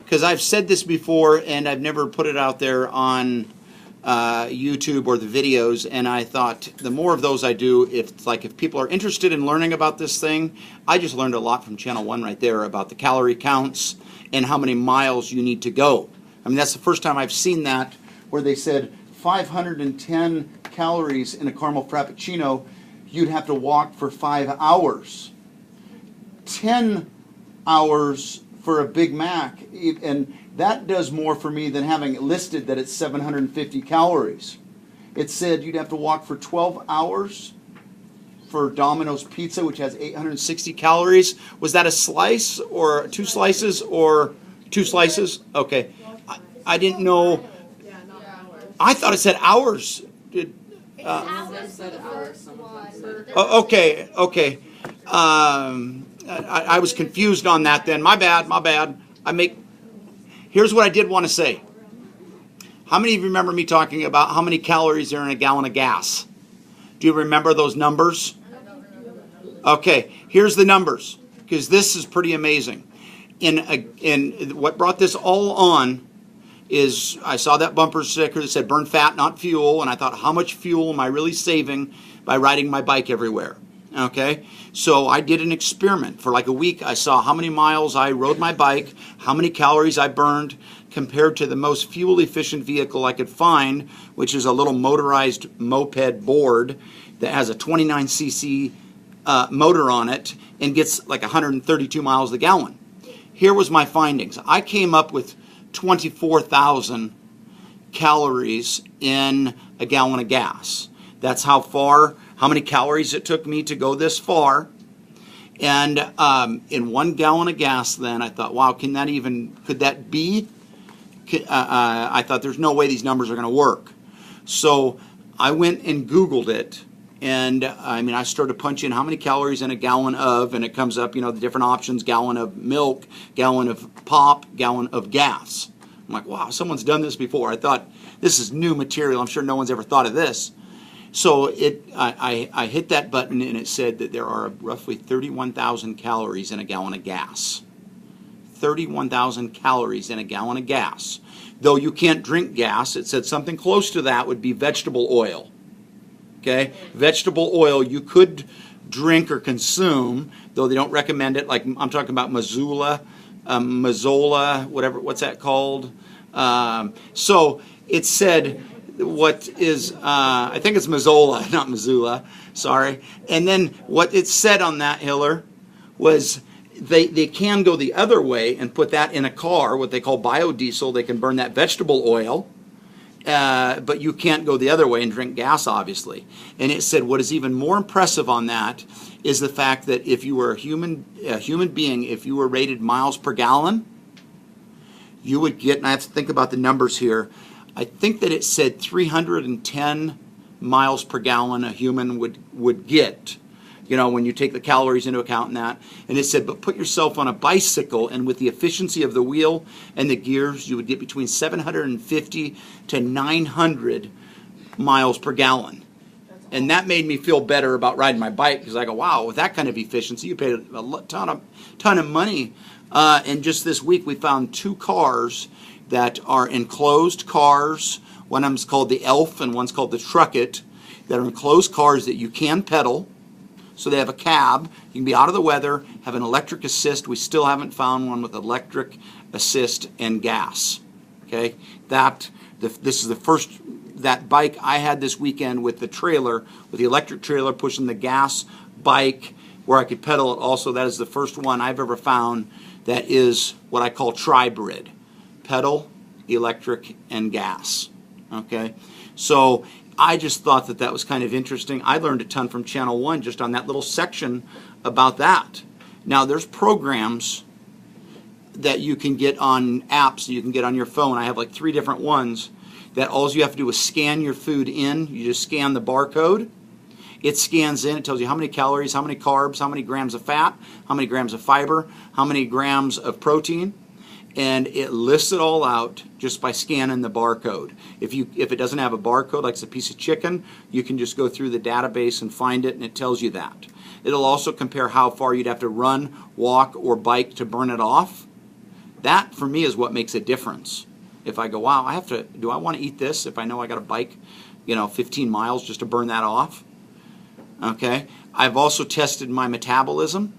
because I've said this before and I've never put it out there on YouTube or the videos, and I thought the more of those I do, if people are interested in learning about this thing, I just learned a lot from Channel 1 right there about the calorie counts and how many miles you need to go. I mean, that's the first time I've seen that where they said 510 calories in a caramel frappuccino, you'd have to walk for 5 hours. 10 hours for a Big Mac, and that does more for me than having it listed that it's 750 calories. It said you'd have to walk for 12 hours for Domino's Pizza, which has 860 calories. Was that a slice or 2 slices or 2 slices? Okay. I didn't know. I thought it said hours. Okay. I was confused on that then. My bad. Here's what I did want to say. How many of you remember me talking about how many calories are in a gallon of gas? Do you remember those numbers? Okay, here's the numbers, because this is pretty amazing. In what brought this all on is I saw that bumper sticker that said burn fat, not fuel, and I thought, how much fuel am I really saving by riding my bike everywhere? Okay, so I did an experiment for like a week. I saw how many miles I rode my bike, how many calories I burned compared to the most fuel efficient vehicle I could find, which is a little motorized moped board that has a 29cc motor on it and gets like 132 miles a gallon. Here was my findings. I came up with 24,000 calories in a gallon of gas. That's how many calories it took me to go this far. And in 1 gallon of gas then, I thought, wow, could that be? I thought there's no way these numbers are going to work. So I went and Googled it. And I started punching how many calories in a gallon of, and it comes up, the different options: gallon of milk, gallon of pop, gallon of gas. I'm like, wow, someone's done this before. I thought, this is new material. I'm sure no one's ever thought of this. So I hit that button, and it said that there are roughly 31,000 calories in a gallon of gas. 31,000 calories in a gallon of gas. Though you can't drink gas, it said something close to that would be vegetable oil. Okay, vegetable oil you could drink or consume, though they don't recommend it. Like I'm talking about Mazola, what's that called? So it said I think it's Mazola, not Missoula, sorry. And then what it said on that, Hiller, was they can go the other way and put that in a car, what they call biodiesel. They can burn that vegetable oil. But you can't go the other way and drink gas, obviously. And it said what is even more impressive on that is the fact that if you were a human being, if you were rated miles per gallon, you would get, and I have to think about the numbers here, I think that it said 310 miles per gallon a human would get, when you take the calories into account and that. And it said, but put yourself on a bicycle, and with the efficiency of the wheel and the gears, you would get between 750 to 900 miles per gallon. And that made me feel better about riding my bike, because I go, wow, with that kind of efficiency, you pay a ton of money. And just this week, we found 2 cars that are enclosed cars. One of them's called the Elf, and one's called the Truckit, that are enclosed cars that you can pedal. So they have a cab. You can be out of the weather, have an electric assist. We still haven't found one with electric assist and gas. Okay, this is the first, that bike I had this weekend with the trailer, with the electric trailer pushing the gas bike where I could pedal it also. That is the first one I've ever found that is what I call tribrid: pedal, electric, and gas. Okay, so I just thought that was kind of interesting. I learned a ton from Channel 1 just on that little section about that. Now, there's programs that you can get on apps that you can get on your phone. I have like 3 different ones that all you have to do is scan your food in. You just scan the barcode. It scans in. It tells you how many calories, how many carbs, how many grams of fat, how many grams of fiber, how many grams of protein. And it lists it all out just by scanning the barcode. If it doesn't have a barcode, like it's a piece of chicken, you can just go through the database and find it, and it tells you that. It'll also compare how far you'd have to run, walk, or bike to burn it off. That for me is what makes a difference. If I go, wow, do I want to eat this if I know I got a bike, 15 miles just to burn that off? Okay. I've also tested my metabolism.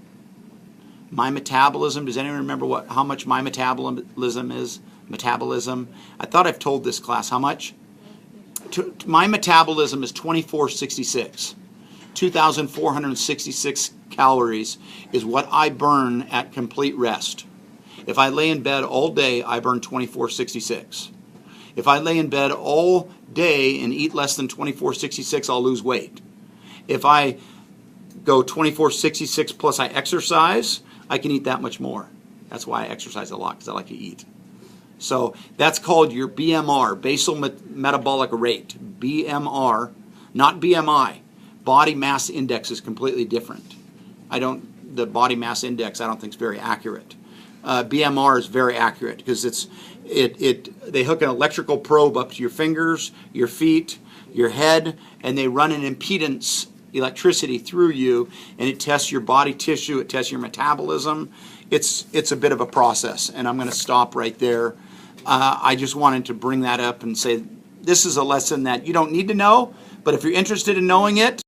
My metabolism, does anyone remember how much my metabolism is? Metabolism. I thought I've told this class how much. My metabolism is 2466. 2,466 calories is what I burn at complete rest. If I lay in bed all day, I burn 2466. If I lay in bed all day and eat less than 2466, I'll lose weight. If I go 2466 plus I exercise, I can eat that much more. That's why I exercise a lot, because I like to eat. So that's called your BMR, basal metabolic rate. BMR, not BMI. Body mass index is completely different. The body mass index I don't think is very accurate. BMR is very accurate because they hook an electrical probe up to your fingers, your feet, your head, and they run an impedance electricity through you, and it tests your body tissue, it tests your metabolism. It's a bit of a process, and I'm going to stop right there. I just wanted to bring that up and say this is a lesson that you don't need to know, but if you're interested in knowing it,